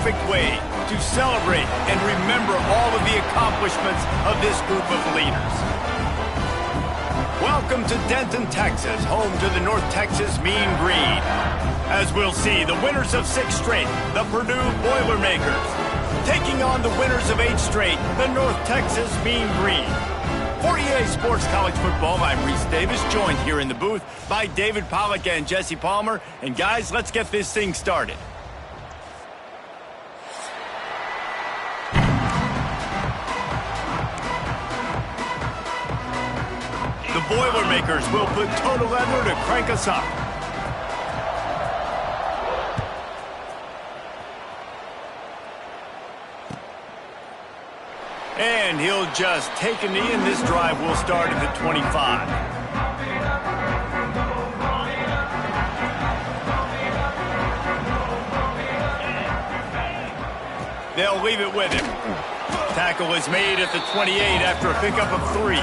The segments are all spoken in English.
perfect way to celebrate and remember all of the accomplishments of this group of leaders. Welcome to Denton, Texas, home to the North Texas Mean Green. As we'll see, the winners of 6 straight, the Purdue Boilermakers, taking on the winners of 8 straight, the North Texas Mean Green. For EA Sports College Football, I'm Reese Davis, joined here in the booth by David Pollack and Jesse Palmer. And guys, let's get this thing started. The Boilermakers will put total leather to crank us up. And he'll just take a knee, and this drive will start at the 25. They'll leave it with him. Tackle is made at the 28 after a pickup of 3.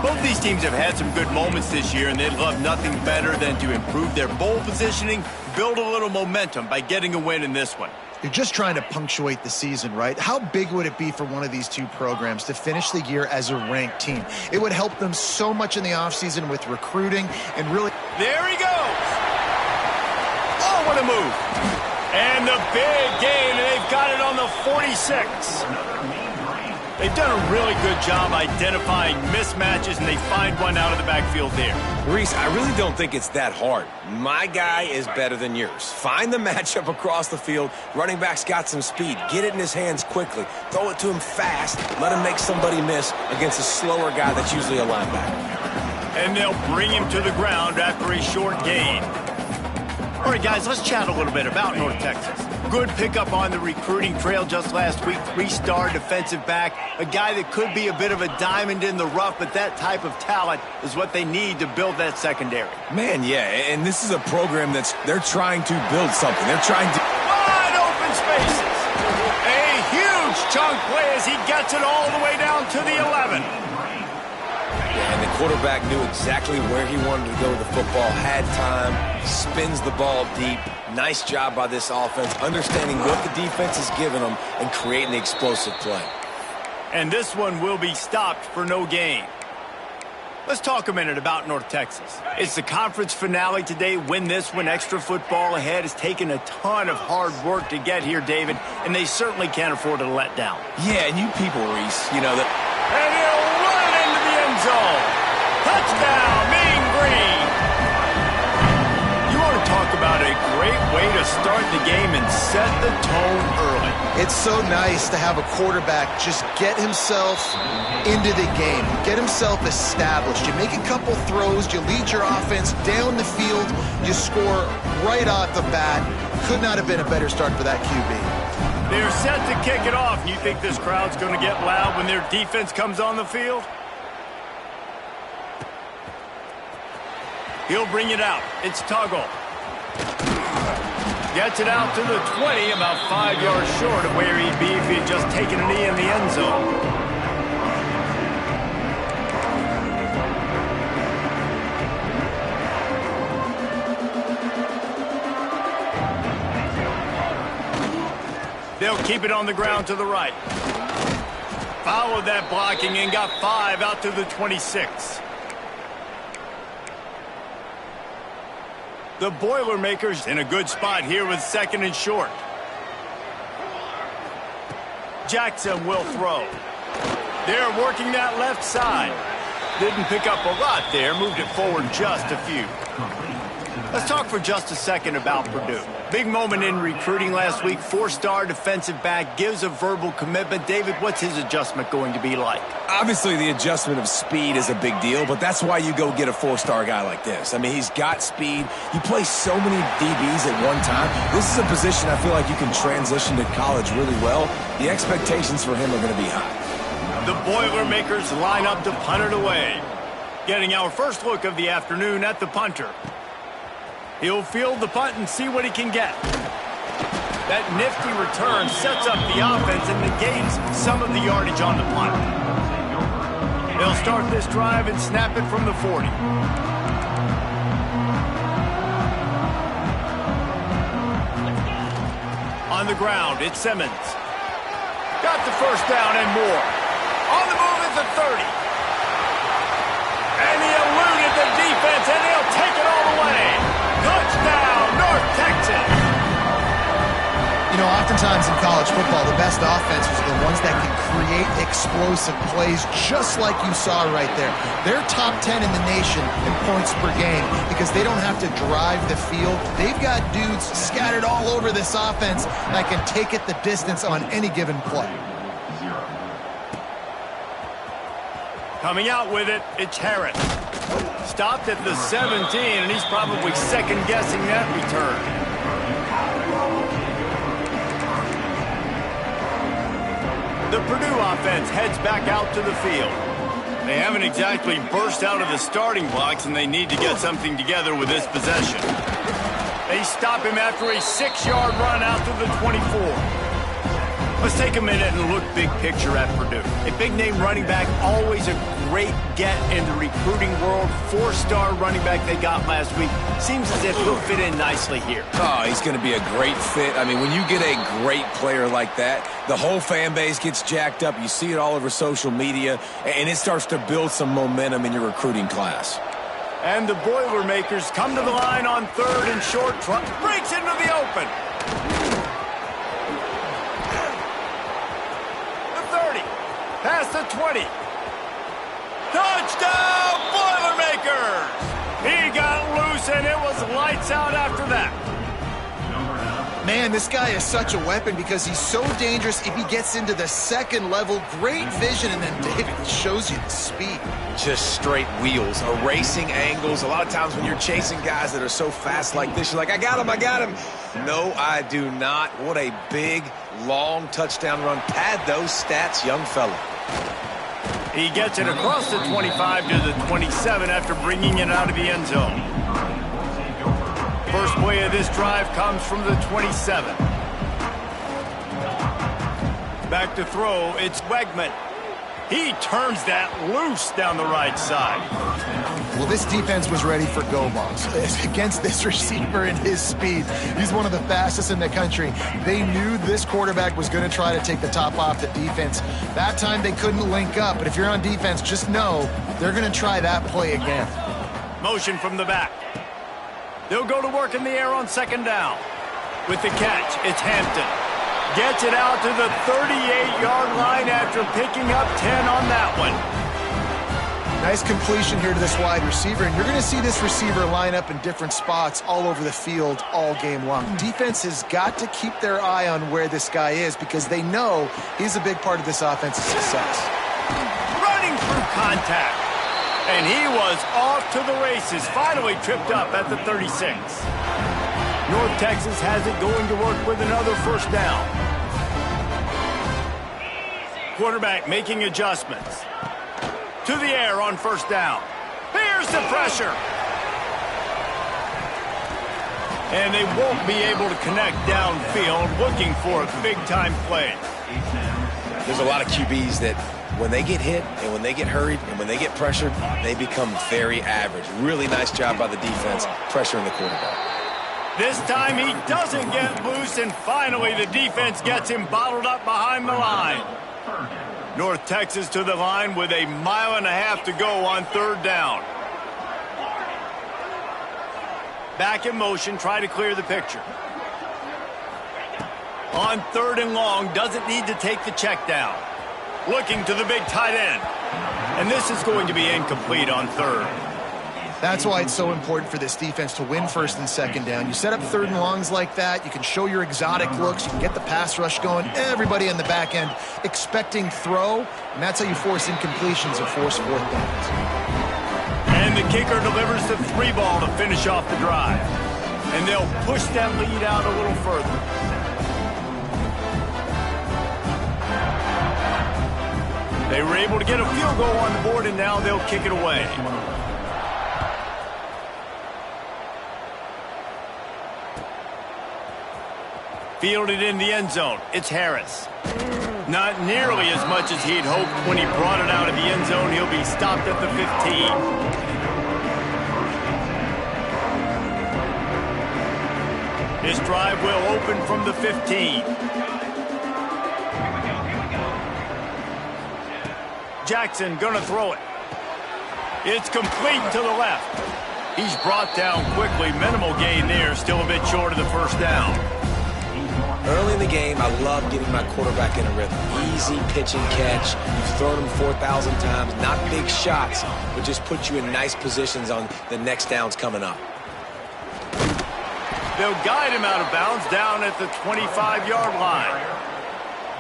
Both these teams have had some good moments this year, and they'd love nothing better than to improve their bowl positioning, build a little momentum by getting a win in this one. You're just trying to punctuate the season, right? How big would it be for one of these two programs to finish the year as a ranked team? It would help them so much in the offseason with recruiting and really... There he goes! Oh, what a move! And the big gain, and they've got it on the 46. They've done a really good job identifying mismatches, and they find one out of the backfield there. Reese, I really don't think it's that hard. My guy is better than yours. Find the matchup across the field. Running back's got some speed. Get it in his hands quickly. Throw it to him fast. Let him make somebody miss against a slower guy that's usually a linebacker. And they'll bring him to the ground after a short gain. All right, guys, let's chat a little bit about North Texas. Good pickup on the recruiting trail just last week. 3-star defensive back, a guy that could be a bit of a diamond in the rough, but that type of talent is what they need to build that secondary. Man, yeah, and this is a program they're trying to build something. They're trying to... Wide open spaces. A huge chunk play as he gets it all the way down to the 11. And the quarterback knew exactly where he wanted to go with the football, had time, spins the ball deep. Nice job by this offense, understanding what the defense is giving them and creating the explosive play. And this one will be stopped for no gain. Let's talk a minute about North Texas. It's the conference finale today. Win this one. Extra football ahead. Has taken a ton of hard work to get here, David, and they certainly can't afford to let down. Yeah, and you people, Reese, you know that... And he'll run it into the end zone. Touchdown, Mean Green. You want to talk about a great way to start the game and set the tone early. It's so nice to have a quarterback just get himself into the game, get himself established. You make a couple throws, you lead your offense down the field, you score right off the bat. Could not have been a better start for that QB. They're set to kick it off. You think this crowd's going to get loud when their defense comes on the field? He'll bring it out. It's Tuggle. Gets it out to the 20, about 5 yards short of where he'd be if he'd just taken a knee in the end zone. They'll keep it on the ground to the right. Followed that blocking and got 5 out to the 26. The Boilermakers in a good spot here with 2nd and short. Jackson will throw. They're working that left side. Didn't pick up a lot there, moved it forward just a few. Let's talk for just a second about Purdue. Big moment in recruiting last week. 4-star defensive back gives a verbal commitment. David, what's his adjustment going to be like? Obviously, the adjustment of speed is a big deal, but that's why you go get a 4-star guy like this. I mean, he's got speed. You play so many DBs at one time. This is a position I feel like you can transition to college really well. The expectations for him are going to be high. The Boilermakers line up to punt it away. Getting our first look of the afternoon at the punter. He'll field the punt and see what he can get. That nifty return sets up the offense and negates some of the yardage on the punt. They'll start this drive and snap it from the 40. On On the ground, it's Simmons. Got the first down and more. On the move at the 30. And he eluded the defense, and he'll take it all the way. Touchdown, North Texas. You know, oftentimes in college football, the best offenses are the ones that can create explosive plays, just like you saw right there. They're top 10 in the nation in points per game because they don't have to drive the field. They've got dudes scattered all over this offense that can take it the distance on any given play. Coming out with it, it's Harris. Stopped at the 17, and he's probably second-guessing that return. The Purdue offense heads back out to the field. They haven't exactly burst out of the starting blocks, and they need to get something together with this possession. They stop him after a 6-yard run out to the 24. Let's take a minute and look big picture at Purdue. A big-name running back, always a great get in the recruiting world. 4-star running back they got last week. Seems as if he'll fit in nicely here. Oh, he's going to be a great fit. I mean, when you get a great player like that, the whole fan base gets jacked up. You see it all over social media, and it starts to build some momentum in your recruiting class. And the Boilermakers come to the line on 3rd and short. Breaks into the open. Past the 20. Touchdown, Boilermakers! He got loose, and it was lights out after that. Man, this guy is such a weapon because he's so dangerous if he gets into the second level. Great vision, and then David shows you the speed. Just straight wheels, erasing angles. A lot of times when you're chasing guys that are so fast like this, you're like, I got him. No, I do not. What a big, long touchdown run. Pad those stats, young fella. He gets it across the 25 to the 27 after bringing it out of the end zone. First play of this drive comes from the 27. Back to throw, it's Wegman. He turns that loose down the right side. Well, this defense was ready for go balls against this receiver and his speed. He's one of the fastest in the country. They knew this quarterback was going to try to take the top off the defense. That time they couldn't link up, but if you're on defense, just know they're going to try that play again. Motion from the back. They'll go to work in the air on 2nd down. With the catch, it's Hampton. Gets it out to the 38-yard line after picking up 10 on that one. Nice completion here to this wide receiver, and you're going to see this receiver line up in different spots all over the field all game long. Defense has got to keep their eye on where this guy is because they know he's a big part of this offense's success. Running through contact, and he was off to the races, finally tripped up at the 36. North Texas has it going to work with another first down. Quarterback making adjustments. To the air on 1st down. Here's the pressure. And they won't be able to connect downfield, looking for a big-time play. There's a lot of QBs that when they get hit and when they get hurried and when they get pressured, they become very average. Really nice job by the defense pressuring the quarterback. This time he doesn't get loose, and finally the defense gets him bottled up behind the line. North Texas to the line with 1.5 miles to go on 3rd down. Back in motion, try to clear the picture. On 3rd and long, doesn't need to take the check down. Looking to the big tight end. And this is going to be incomplete on 3rd. That's why it's so important for this defense to win 1st and 2nd down. You set up 3rd and longs like that, you can show your exotic looks, you can get the pass rush going, everybody on the back end expecting throw, and that's how you force incompletions and force 4th downs. And the kicker delivers the 3 ball to finish off the drive. And they'll push that lead out a little further. They were able to get a field goal on the board, and now they'll kick it away. Fielded in the end zone. It's Harris. Not nearly as much as he'd hoped when he brought it out of the end zone. He'll be stopped at the 15. This drive will open from the 15. Jackson gonna throw it. It's complete to the left. He's brought down quickly. Minimal gain there. Still a bit short of the first down. Early in the game, I love getting my quarterback in a rhythm. Easy pitch and catch. You've thrown him 4,000 times. Not big shots, but just put you in nice positions on the next downs coming up. They'll guide him out of bounds down at the 25-yard line.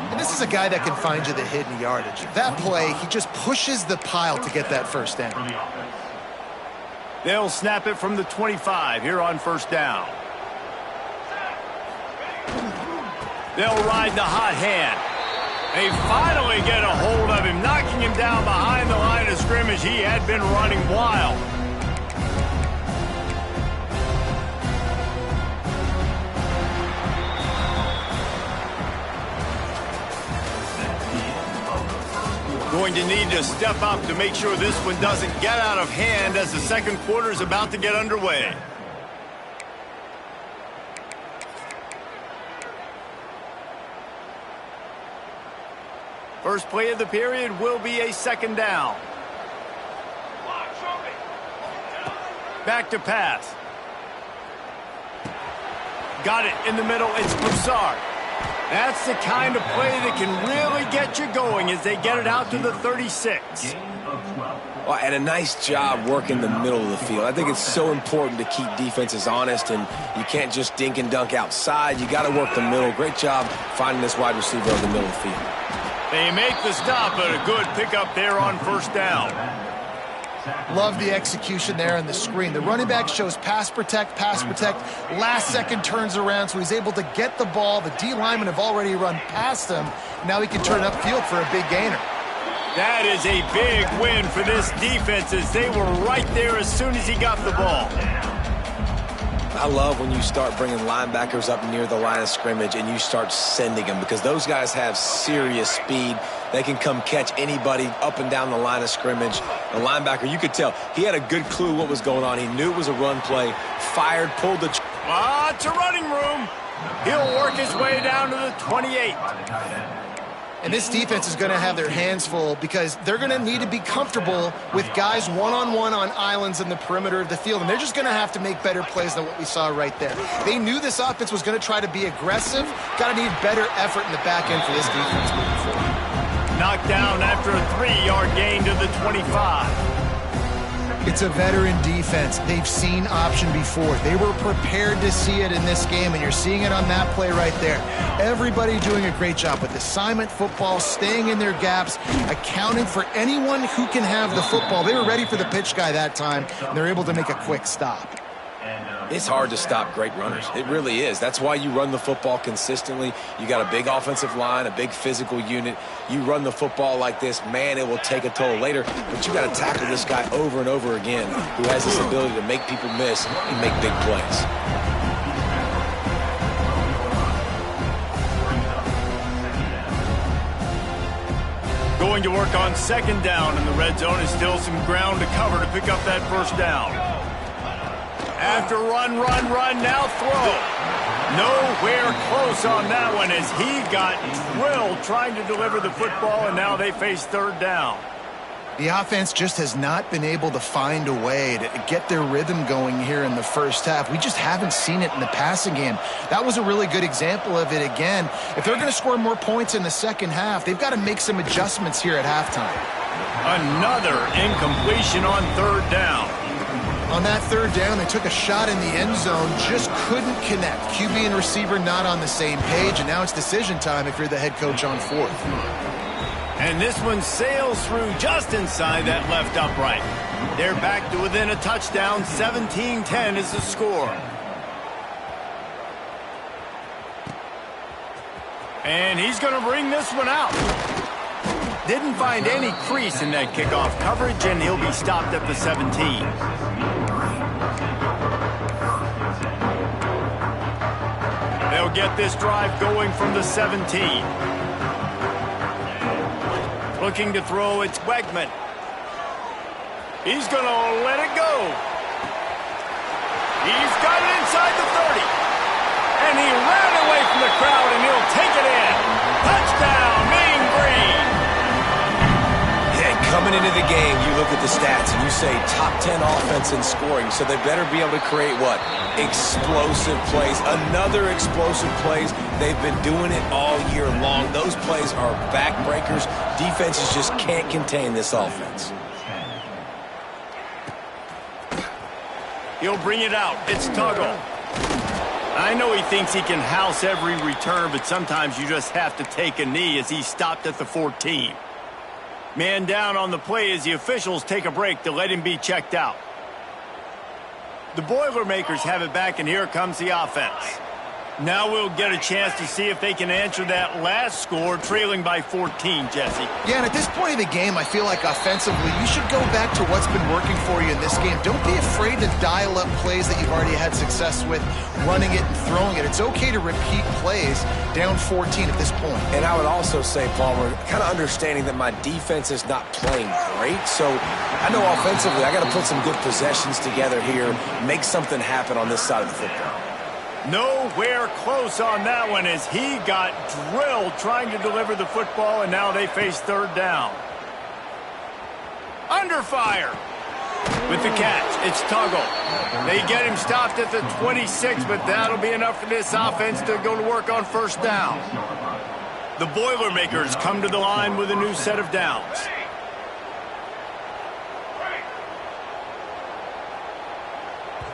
And this is a guy that can find you the hidden yardage. That play, he just pushes the pile to get that first down. They'll snap it from the 25 here on first down. They'll ride the hot hand. They finally get a hold of him, knocking him down behind the line of scrimmage. He had been running wild. Going to need to step up to make sure this one doesn't get out of hand as the second quarter is about to get underway. First play of the period will be a second down. Back to pass. Got it in the middle. It's Broussard. That's the kind of play that can really get you going as they get it out to the 36. Well, and a nice job working the middle of the field. I think it's so important to keep defenses honest, and you can't just dink and dunk outside. You got to work the middle. Great job finding this wide receiver in the middle of the field. They make the stop, but a good pickup there on first down. Love the execution there in the screen. The running back shows pass protect, last second turns around, so he's able to get the ball. The D linemen have already run past him. Now he can turn upfield for a big gainer. That is a big win for this defense as they were right there as soon as he got the ball. I love when you start bringing linebackers up near the line of scrimmage and you start sending them, because those guys have serious speed. They can come catch anybody up and down the line of scrimmage. The linebacker, you could tell, he had a good clue what was going on. He knew it was a run play, fired, pulled the... It's a running room. He'll work his way down to the 28. And this defense is going to have their hands full because they're going to need to be comfortable with guys one-on-one on islands in the perimeter of the field. And they're just going to have to make better plays than what we saw right there. They knew this offense was going to try to be aggressive. Got to need better effort in the back end for this defense moving forward. Knocked down after a 3-yard gain to the 25. It's a veteran defense. They've seen option before. They were prepared to see it in this game, and you're seeing it on that play right there. Everybody doing a great job with assignment football, staying in their gaps, accounting for anyone who can have the football. They were ready for the pitch guy that time, and they're able to make a quick stop. It's hard to stop great runners. It really is. That's why you run the football consistently. You got a big offensive line, a big physical unit. You run the football like this, man, it will take a toll later. But you got to tackle this guy over and over again who has this ability to make people miss and make big plays. Going to work on second down in the red zone, and still some ground to cover to pick up that first down. After run, now throw. Nowhere close on that one as he got drilled trying to deliver the football, and now they face third down. The offense just has not been able to find a way to get their rhythm going here in the first half. We just haven't seen it in the passing game. That was a really good example of it again. If they're going to score more points in the second half, they've got to make some adjustments here at halftime. Another incompletion on third down. On that third down, they took a shot in the end zone, just couldn't connect. QB and receiver not on the same page, and now it's decision time if you're the head coach on fourth. And this one sails through just inside that left upright. They're back to within a touchdown. 17-10 is the score. And he's going to bring this one out. Didn't find any crease in that kickoff coverage, and he'll be stopped at the 17. They'll get this drive going from the 17. Looking to throw, it's Wegman. He's going to let it go. He's got it inside the 30. And he ran away from the crowd, and he'll take it in. Touchdown, Mean Green. Yeah, coming into the game, you look at the stats and you say top 10 offense in scoring, so they better be able to create what? Explosive plays. Another explosive plays. They've been doing it all year long. Those plays are backbreakers. Defenses just can't contain this offense. He'll bring it out. It's Tuggle. I know he thinks he can house every return, but sometimes you just have to take a knee as he stopped at the 14. Man down on the play as the officials take a break to let him be checked out. The Boilermakers have it back, and here comes the offense. Now we'll get a chance to see if they can answer that last score, trailing by 14, Jesse. Yeah, and at this point of the game, I feel like offensively, you should go back to what's been working for you in this game. Don't be afraid to dial up plays that you've already had success with, running it and throwing it. It's okay to repeat plays down 14 at this point. And I would also say, Palmer, kind of understanding that my defense is not playing great, so I know offensively I got to put some good possessions together here, make something happen on this side of the football. Nowhere close on that one as he got drilled trying to deliver the football, and now they face third down. Under fire. With the catch, it's Tuggle. They get him stopped at the 26, but that'll be enough for this offense to go to work on first down. The Boilermakers come to the line with a new set of downs.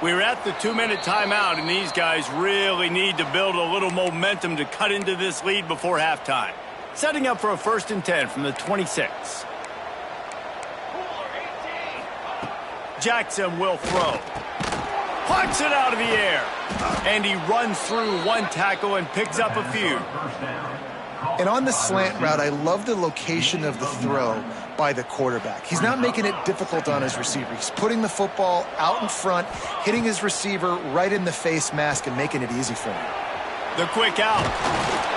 We're at the 2-minute timeout, and these guys really need to build a little momentum to cut into this lead before halftime. Setting up for a 1st and 10 from the 26. Jackson will throw. Plucks it out of the air. And he runs through one tackle and picks up a few. And on the slant route, I love the location of the throw by the quarterback. He's not making it difficult on his receiver. He's putting the football out in front, hitting his receiver right in the face mask and making it easy for him. The quick out.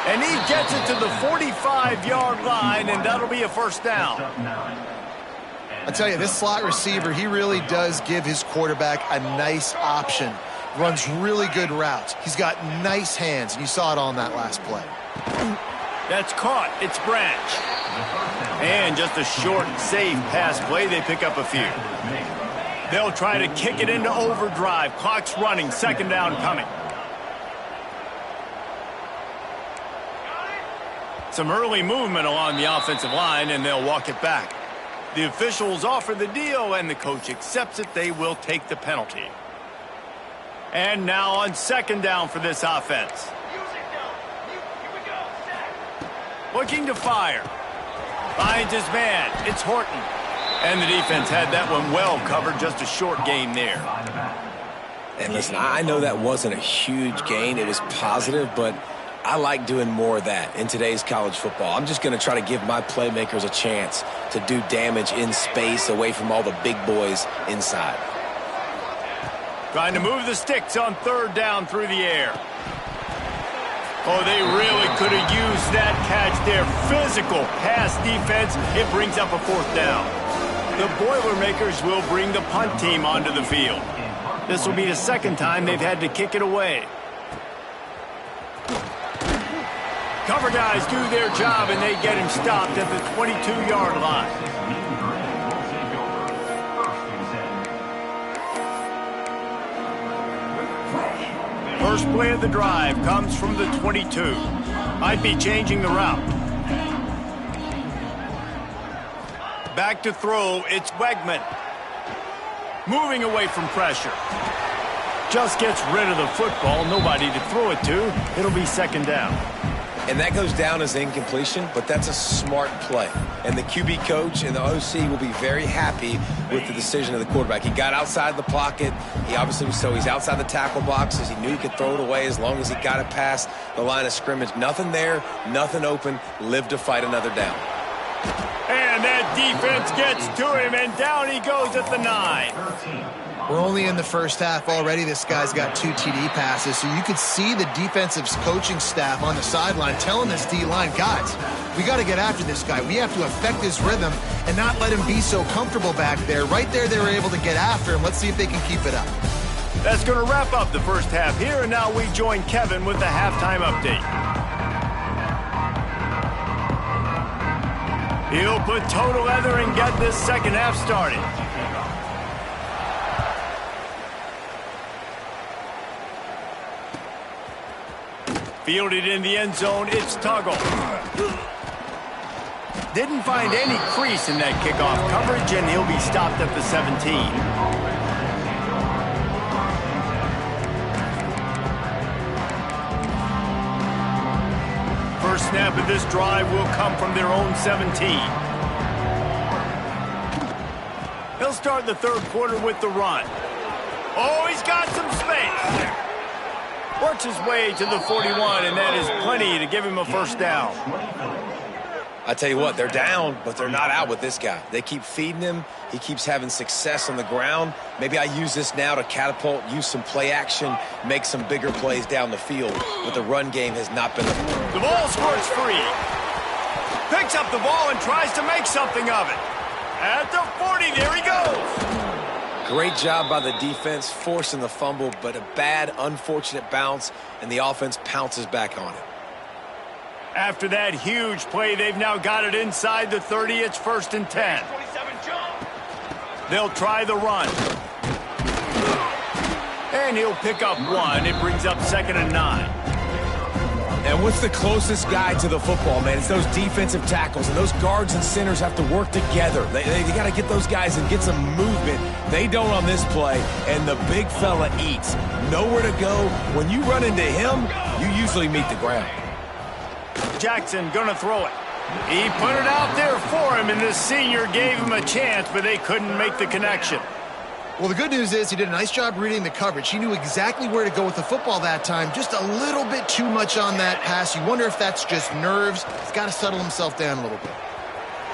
And he gets it to the 45-yard line, and that'll be a first down. I tell you, this slot receiver, he really does give his quarterback a nice option. Runs really good routes. He's got nice hands, and you saw it on that last play. That's caught. It's Branch. And just a short, safe pass play. They pick up a few. They'll try to kick it into overdrive. Clock's running. 2nd down coming. Some early movement along the offensive line, and they'll walk it back. The officials offer the deal, and the coach accepts it. They will take the penalty. And now on 2nd down for this offense. Looking to fire. Finds his man. It's Horton. And the defense had that one well covered. Just a short gain there. And listen, I know that wasn't a huge gain. It was positive, but I like doing more of that in today's college football. I'm just going to try to give my playmakers a chance to do damage in space away from all the big boys inside. Trying to move the sticks on 3rd down through the air. Oh, they really could have used that catch there. Physical pass defense. It brings up a 4th down. The Boilermakers will bring the punt team onto the field. This will be the 2nd time they've had to kick it away. Cover guys do their job, and they get him stopped at the 22-yard line. First play of the drive comes from the 22. Might be changing the route. Back to throw, it's Wegman. Moving away from pressure. Just gets rid of the football, nobody to throw it to. It'll be 2nd down. And that goes down as incompletion, but that's a smart play. And the QB coach and the OC will be very happy with the decision of the quarterback. He got outside the pocket. He obviously was so he's outside the tackle boxes. He knew he could throw it away as long as he got it past the line of scrimmage. Nothing there, nothing open. Live to fight another down. And that defense gets to him, and down he goes at the 9. We're only in the first half already. This guy's got 2 TD passes, so you could see the defensive coaching staff on the sideline telling this D-line, guys, we got to get after this guy. We have to affect his rhythm and not let him be so comfortable back there. Right there, they were able to get after him. Let's see if they can keep it up. That's going to wrap up the first half here, and now we join Kevin with the halftime update. He'll put toe to leather and get this second half started. Fielded in the end zone, it's Tuggle. Didn't find any crease in that kickoff coverage, and he'll be stopped at the 17. First snap of this drive will come from their own 17. He'll start the third quarter with the run. Oh, he's got some space. Works his way to the 41, and that is plenty to give him a first down. I tell you what, they're down, but they're not out with this guy. They keep feeding him. He keeps having success on the ground. Maybe I use this now to catapult, use some play action, make some bigger plays down the field. But the run game has not been... The ball squirts free. Picks up the ball and tries to make something of it. At the 40, there he goes. Great job by the defense, forcing the fumble, but a bad, unfortunate bounce, and the offense pounces back on it. After that huge play, they've now got it inside the 30. It's 1st and 10. They'll try the run. And he'll pick up one. It brings up 2nd and 9. And what's the closest guy to the football, man? It's those defensive tackles, and those guards and centers have to work together. They got to get those guys and get some movement. They don't on this play, and the big fella eats. Nowhere to go. When you run into him, you usually meet the ground. Jackson gonna throw it. He put it out there for him, and this senior gave him a chance, but they couldn't make the connection. Well, the good news is he did a nice job reading the coverage. He knew exactly where to go with the football that time. Just a little bit too much on that pass. You wonder if that's just nerves. He's got to settle himself down a little bit.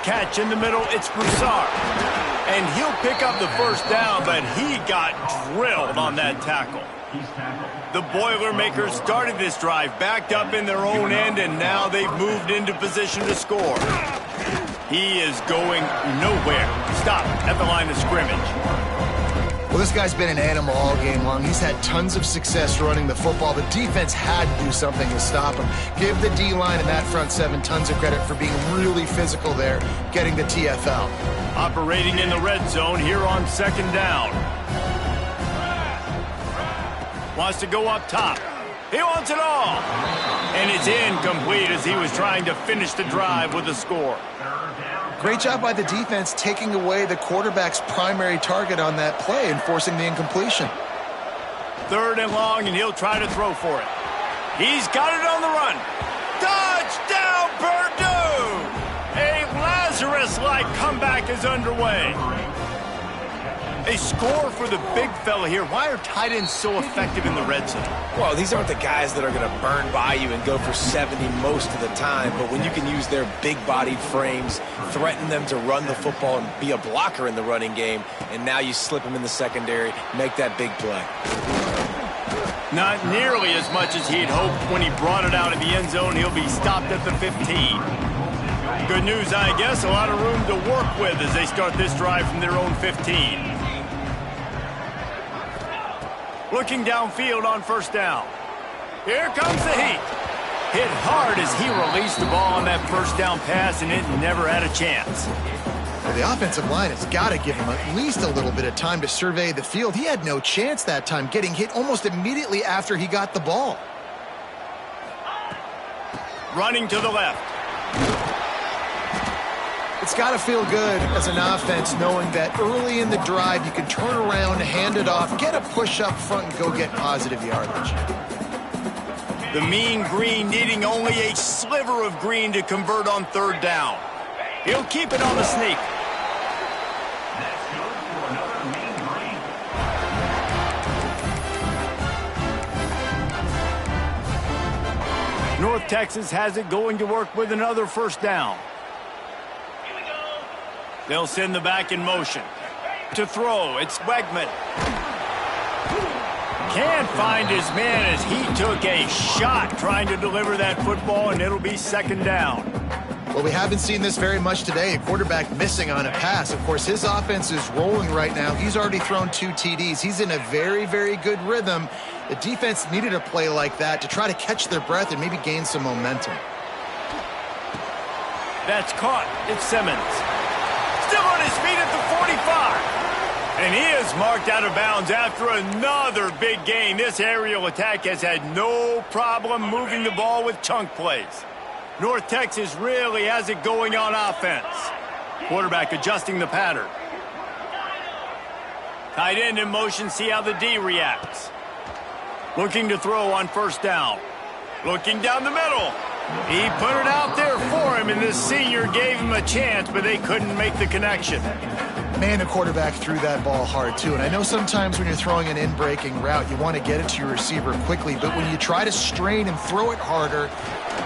Catch in the middle, it's Broussard. And he'll pick up the first down, but he got drilled on that tackle. The Boilermakers started this drive backed up in their own end, and now they've moved into position to score. He is going nowhere. Stop at the line of scrimmage. Well, this guy's been an animal all game long. He's had tons of success running the football. The defense had to do something to stop him. Give the D-line and that front seven tons of credit for being really physical there, getting the TFL. Operating in the red zone here on 2nd down. Wants to go up top. He wants it all. And it's incomplete as he was trying to finish the drive with a score. Great job by the defense taking away the quarterback's primary target on that play and forcing the incompletion. 3rd and long, and he'll try to throw for it. He's got it on the run. Touchdown, Purdue! A Lazarus-like comeback is underway. A score for the big fella here. Why are tight ends so effective in the red zone? Well, these aren't the guys that are going to burn by you and go for 70 most of the time, but when you can use their big-bodied frames, threaten them to run the football and be a blocker in the running game, and now you slip them in the secondary, make that big play. Not nearly as much as he'd hoped when he brought it out of the end zone. He'll be stopped at the 15. Good news, I guess, a lot of room to work with as they start this drive from their own 15. Looking downfield on 1st down. Here comes the heat. Hit hard as he released the ball on that 1st down pass, and it never had a chance. Well, the offensive line has got to give him at least a little bit of time to survey the field. He had no chance that time, getting hit almost immediately after he got the ball. Running to the left. It's got to feel good as an offense knowing that early in the drive you can turn around, hand it off, get a push up front, and go get positive yardage. The mean green needing only a sliver of green to convert on 3rd down. He'll keep it on the sneak. North Texas has it going to work with another 1st down. They'll send the back in motion. To throw, it's Wegman. Can't find his man as he took a shot trying to deliver that football, and it'll be 2nd down. Well, we haven't seen this very much today. A quarterback missing on a pass. Of course, his offense is rolling right now. He's already thrown 2 TDs. He's in a very, very good rhythm. The defense needed a play like that to try to catch their breath and maybe gain some momentum. That's caught. It's Simmons. Still on his feet at the 45. And he is marked out of bounds after another big gain. This aerial attack has had no problem moving the ball with chunk plays. North Texas really has it going on offense. Quarterback adjusting the pattern. Tight end in motion, see how the D reacts. Looking to throw on first down. Looking down the middle. He put it out there for him, and this senior gave him a chance, but they couldn't make the connection. Man, the quarterback threw that ball hard, too. And I know sometimes when you're throwing an in-breaking route, you want to get it to your receiver quickly. But when you try to strain and throw it harder,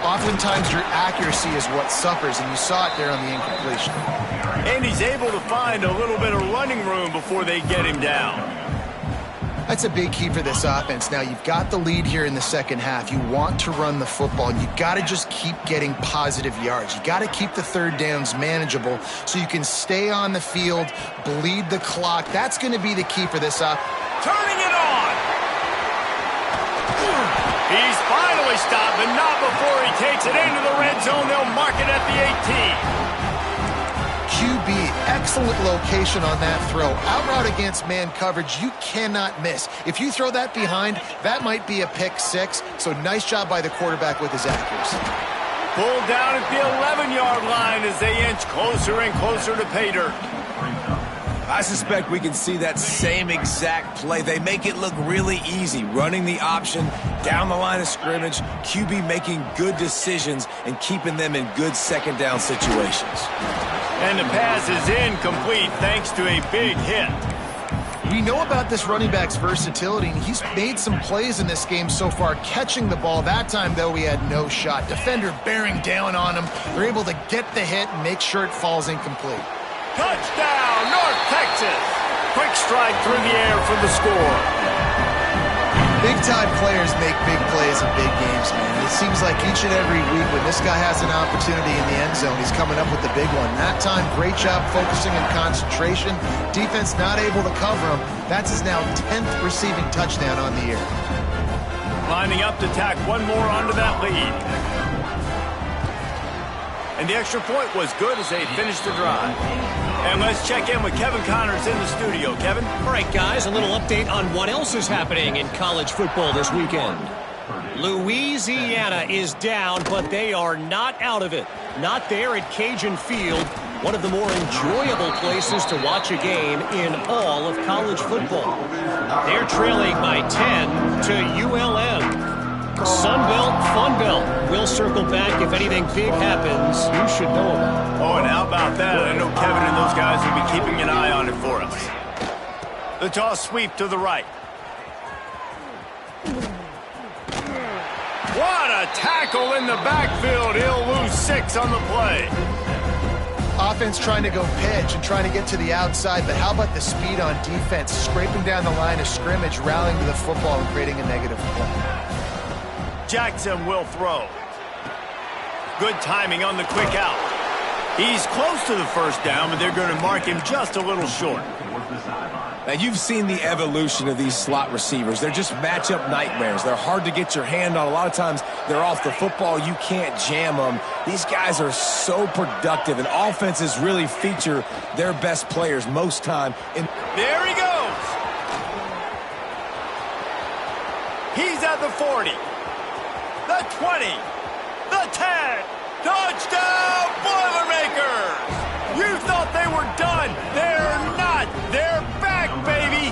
oftentimes your accuracy is what suffers, and you saw it there on the incompletion. And he's able to find a little bit of running room before they get him down. That's a big key for this offense. Now, you've got the lead here in the second half. You want to run the football, and you've got to just keep getting positive yards. You got to keep the third downs manageable so you can stay on the field, bleed the clock. That's going to be the key for this offense. Turning it on! He's finally stopped, but not before he takes it into the red zone. They'll mark it at the 18. QB, excellent location on that throw. Out route against man coverage, you cannot miss. If you throw that behind, that might be a pick 6. So nice job by the quarterback with his accuracy. Pulled down at the 11-yard line as they inch closer and closer to pay dirt. I suspect we can see that same exact play. They make it look really easy, running the option down the line of scrimmage, QB making good decisions and keeping them in good second down situations. And the pass is incomplete thanks to a big hit. We know about this running back's versatility, and he's made some plays in this game so far, catching the ball. That time, though, he had no shot. Defender bearing down on him. They're able to get the hit and make sure it falls incomplete. Touchdown, North Texas! Quick strike through the air for the score. Big-time players make big plays in big games, man. It seems like each and every week when this guy has an opportunity in the end zone, he's coming up with the big one. That time, great job focusing and concentration. Defense not able to cover him. That's his now 10th receiving touchdown on the year. Lining up to tack one more onto that lead. And the extra point was good as they finished the drive. And let's check in with Kevin Connors in the studio. Kevin? All right, guys, a little update on what else is happening in college football this weekend. Louisiana is down, but they are not out of it. Not there at Cajun Field, one of the more enjoyable places to watch a game in all of college football. They're trailing by 10 to ULM. Sunbelt, Funbelt. We'll circle back if anything big happens you should know about. Oh, and how about that? I know Kevin and those guys will be keeping an eye on it for us. The toss sweep to the right. What a tackle in the backfield. He'll lose 6 on the play. Offense trying to go pitch and trying to get to the outside, but how about the speed on defense, scraping down the line of scrimmage, rallying to the football and creating a negative play. Jackson will throw. Good timing on the quick out. He's close to the first down, but they're going to mark him just a little short. Now, you've seen the evolution of these slot receivers. They're just matchup nightmares. They're hard to get your hand on. A lot of times, they're off the football. You can't jam them. These guys are so productive, and offenses really feature their best players most time. There he goes. He's at the 40. The 20, the 10, touchdown Boilermakers! You thought they were done. They're not. They're back, baby.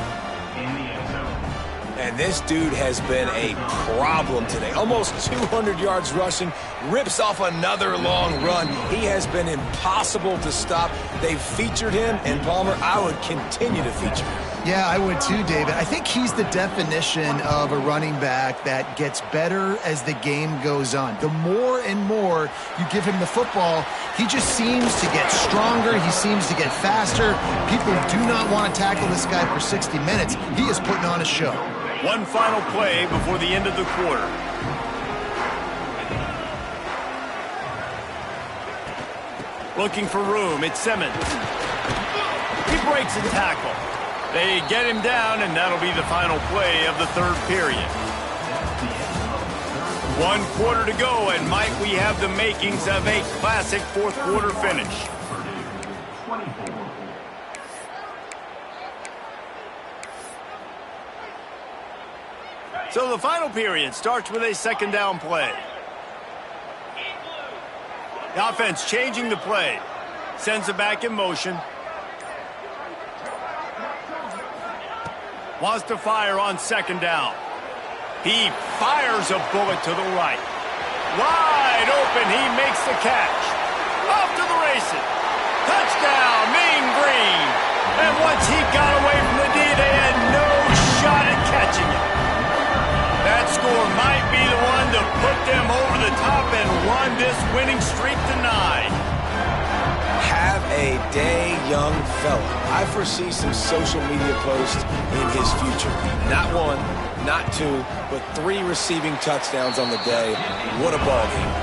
And this dude has been a problem today. Almost 200 yards rushing, rips off another long run. He has been impossible to stop. They've featured him, and Palmer, I would continue to feature him. Yeah, I would too, David. I think he's the definition of a running back that gets better as the game goes on. The more and more you give him the football, he just seems to get stronger. He seems to get faster. People do not want to tackle this guy for 60 minutes. He is putting on a show. One final play before the end of the quarter. Looking for room, it's Simmons. He breaks a tackle. They get him down, and that'll be the final play of the third period. 1 quarter to go, and might we have the makings of a classic fourth quarter finish. So the final period starts with a second down play. The offense changing the play. Sends it back in motion. Wants to fire on second down. He fires a bullet to the right. Wide open, he makes the catch. Off to the races. Touchdown, Mean Green. And once he got away from the D, they had no shot at catching it. That score might be the one to put them over the top and run this winning streak to 9. Have a day, young fella. I foresee some social media posts in his future. Not 1, not 2, but 3 receiving touchdowns on the day. What a ball game.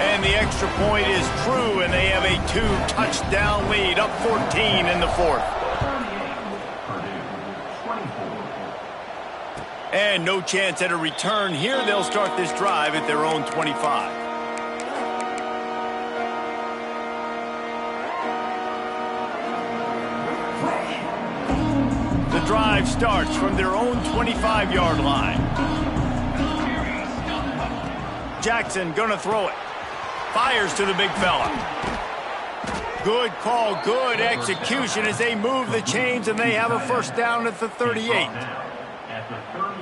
And the extra point is true, and they have a 2-touchdown lead, up 14 in the fourth. And no chance at a return here. They'll start this drive at their own 25. The drive starts from their own 25-yard line. Jackson gonna throw it. Fires to the big fella. Good call, good execution as they move the chains, and they have a first down at the 38.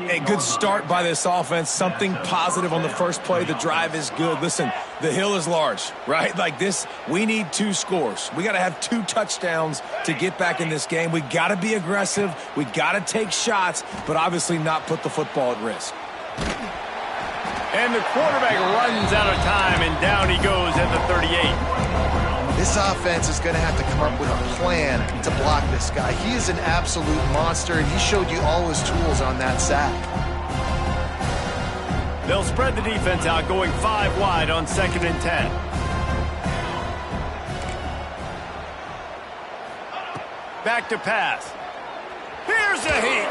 A good start by this offense. Something positive on the first play. The drive is good. Listen, the hill is large, right? Like this, we need 2 scores. We got to have 2 touchdowns to get back in this game. We got to be aggressive. We got to take shots, but obviously not put the football at risk. And the quarterback runs out of time, and down he goes at the 38. This offense is going to have to come up with a plan to block this guy. He is an absolute monster, and he showed you all his tools on that sack. They'll spread the defense out, going 5 wide on 2nd and 10. Back to pass. Here's a heat.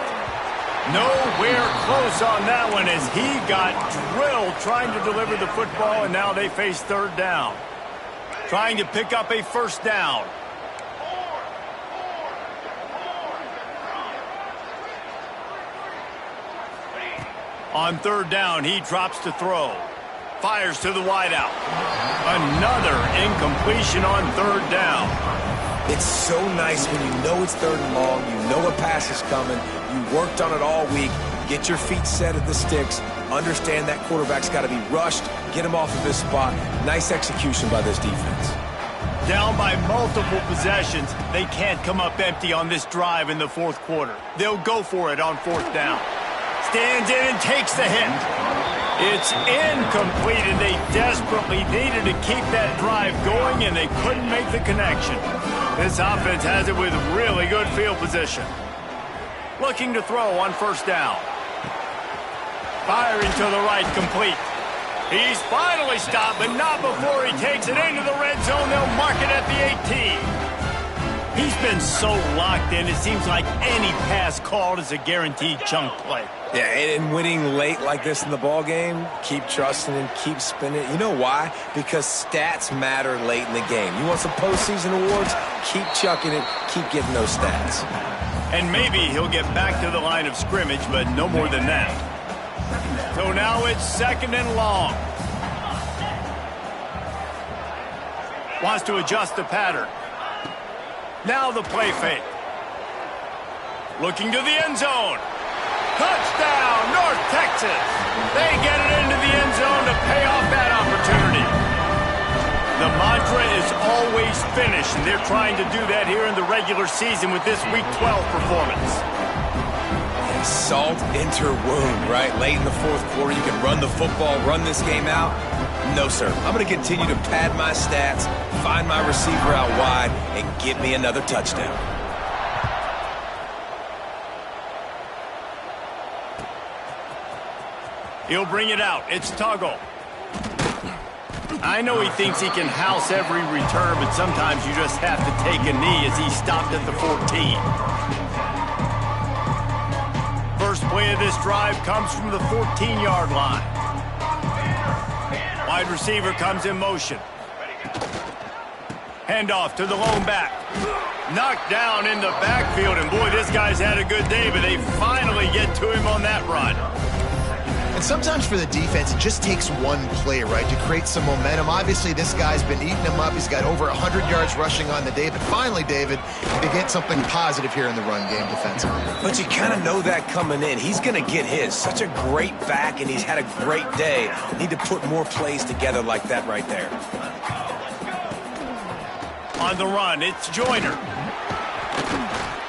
Nowhere close on that one as he got drilled trying to deliver the football, and now they face third down. Trying to pick up a first down. On third down, he drops to throw. Fires to the wideout. Another incompletion on third down. It's so nice when you know it's third and long, you know a pass is coming, you worked on it all week, get your feet set at the sticks, understand that quarterback's got to be rushed, get him off of this spot. Nice execution by this defense. Down by multiple possessions, they can't come up empty on this drive in the fourth quarter. They'll go for it on fourth down. Stands in and takes the hit. It's incomplete, and they desperately needed to keep that drive going, and they couldn't make the connection. This offense has it with really good field position. Looking to throw on first down. Firing to the right, complete. He's finally stopped, but not before he takes it into the red zone. They'll mark it at the 18. He's been so locked in, it seems like any pass called is a guaranteed chunk play. Yeah, and winning late like this in the ball game, keep trusting and keep spinning. You know why? Because stats matter late in the game. You want some postseason awards? Keep chucking it, keep getting those stats. And maybe he'll get back to the line of scrimmage, but no more than that. So now it's second and long. Wants to adjust the pattern. Now the play fake. Looking to the end zone. Touchdown, North Texas. They get it into the end zone to pay off that opportunity. The mantra is always finish, and they're trying to do that here in the regular season with this Week 12 performance. Salt into wound, right? Late in the fourth quarter, you can run the football, run this game out. No, sir. I'm going to continue to pad my stats, find my receiver out wide, and get me another touchdown. He'll bring it out. It's Tuggle. I know he thinks he can house every return, but sometimes you just have to take a knee as he stopped at the 14. First play of this drive comes from the 14-yard line. Wide receiver comes in motion. Handoff to the lone back. Knocked down in the backfield, and boy, this guy's had a good day, but they finally get to him on that run. And sometimes for the defense, it just takes one play, right, to create some momentum. Obviously, this guy's been eating him up. He's got over 100 yards rushing on the day. But finally, David, they get something positive here in the run game defensively. But you kind of know that coming in. He's going to get his. Such a great back, and he's had a great day. Need to put more plays together like that right there. On the run, it's Joyner.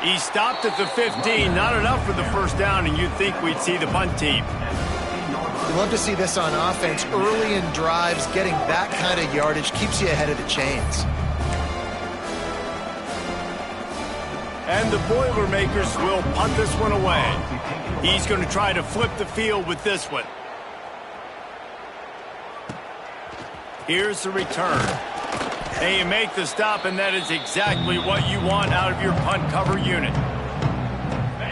He stopped at the 15. Not enough for the first down, and you'd think we'd see the punt team. You love to see this on offense. Early in drives, getting that kind of yardage keeps you ahead of the chains. And the Boilermakers will punt this one away. He's going to try to flip the field with this one. Here's the return. And you make the stop, and that is exactly what you want out of your punt cover unit.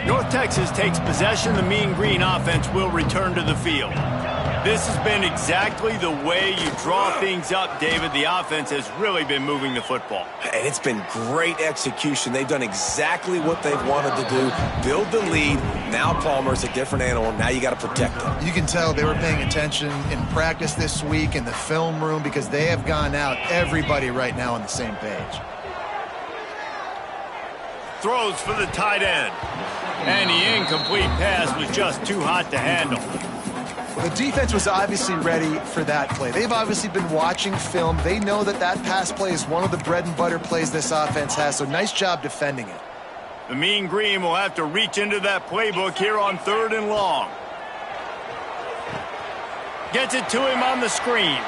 North Texas takes possession. The Mean Green offense will return to the field. This has been exactly the way you draw things up, David. The offense has really been moving the football. And it's been great execution. They've done exactly what they've wanted to do. Build the lead. Now Palmer's a different animal. Now you got to protect him. You can tell they were paying attention in practice this week in the film room because they have gone out, everybody right now on the same page. Throws for the tight end. And the incomplete pass was just too hot to handle. Well, the defense was obviously ready for that play. They've obviously been watching film. They know that that pass play is one of the bread and butter plays this offense has, so nice job defending it. The Mean Green will have to reach into that playbook here on 3rd and long. Gets it to him on the screen.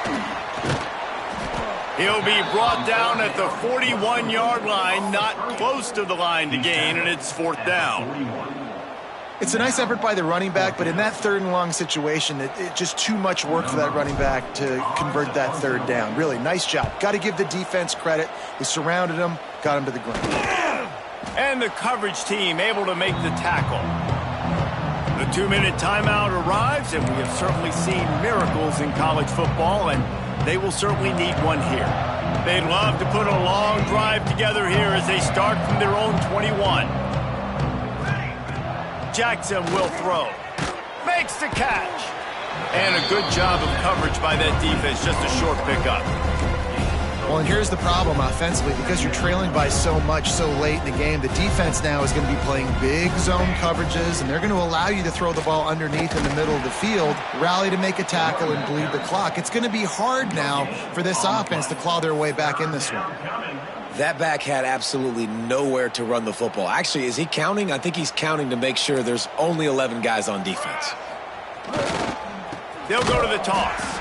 He'll be brought down at the 41-yard line, not close to the line to gain, and it's 4th down. It's a nice effort by the running back, but in that 3rd and long situation, it's just too much work for that running back to convert that 3rd down. Really, nice job. Got to give the defense credit. They surrounded him, got him to the ground. And the coverage team able to make the tackle. The 2-minute timeout arrives, and we have certainly seen miracles in college football, and they will certainly need one here. They'd love to put a long drive together here as they start from their own 21. Jackson will throw. Makes the catch. And a good job of coverage by that defense. Just a short pickup. Well, and here's the problem offensively. Because you're trailing by so much so late in the game, the defense now is going to be playing big zone coverages, and they're going to allow you to throw the ball underneath in the middle of the field, rally to make a tackle, and bleed the clock. It's going to be hard now for this offense to claw their way back in this one. That back had absolutely nowhere to run the football. Actually, is he counting? I think he's counting to make sure there's only 11 guys on defense. They'll go to the toss.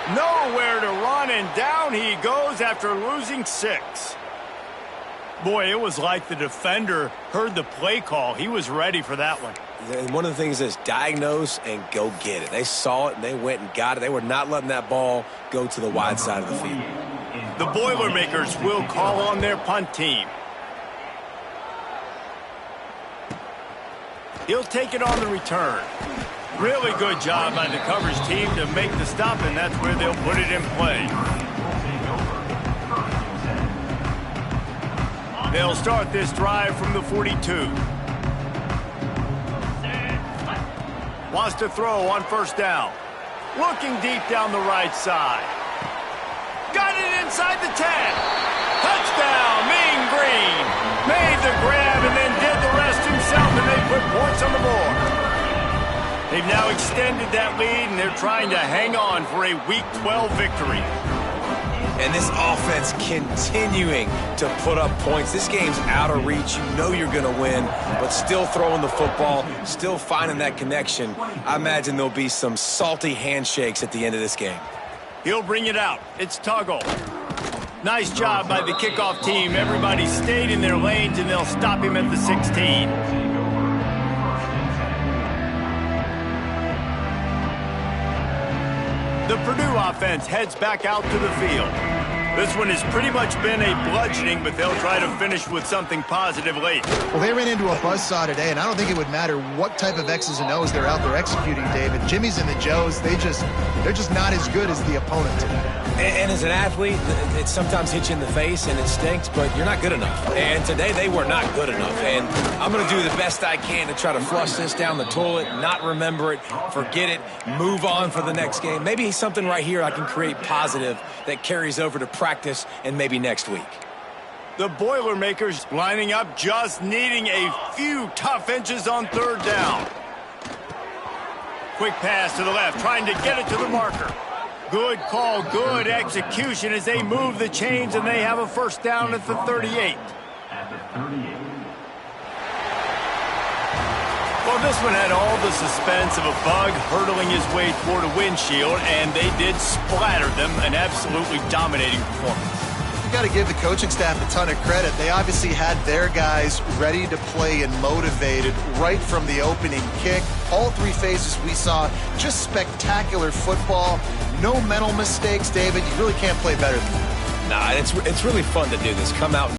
Nowhere to run, and down he goes after losing 6. Boy, it was like the defender heard the play call. He was ready for that one. And one of the things is diagnose and go get it. They saw it, and they went and got it. They were not letting that ball go to the wide side of the field. The Boilermakers will call on their punt team. He'll take it on the return. Really good job by the coverage team to make the stop, and that's where they'll put it in play. They'll start this drive from the 42. Wants to throw on 1st down. Looking deep down the right side. Got it inside the 10. Touchdown, Mean Green. Made the grab and then did the rest himself, and they put points on the board. They've now extended that lead, and they're trying to hang on for a Week 12 victory. And this offense continuing to put up points. This game's out of reach. You know you're going to win, but still throwing the football, still finding that connection. I imagine there'll be some salty handshakes at the end of this game. He'll bring it out. It's Tuggle. Nice job by the kickoff team. Everybody stayed in their lanes, and they'll stop him at the 16. the Purdue offense heads back out to the field. This one has pretty much been a bludgeoning, but they'll try to finish with something positive late. Well, they ran into a buzzsaw today, and I don't think it would matter what type of X's and O's they're out there executing, David. Jimmy's and the Joes, they're just not as good as the opponent today. And as an athlete, it sometimes hits you in the face and it stinks, but you're not good enough. And today they were not good enough. And I'm going to do the best I can to try to flush this down the toilet, not remember it, forget it, move on for the next game. Maybe something right here I can create positive that carries over to practice and maybe next week. The Boilermakers lining up, just needing a few tough inches on third down. Quick pass to the left, trying to get it to the marker. Good call, good execution as they move the chains, and they have a first down at the 38. Well, this one had all the suspense of a bug hurtling his way toward a windshield, and they did splatter them, an absolutely dominating performance. You got to give the coaching staff a ton of credit. They obviously had their guys ready to play and motivated right from the opening kick. All three phases we saw, just spectacular football. No mental mistakes, David. You really can't play better than that. Nah, it's really fun to do this. Come out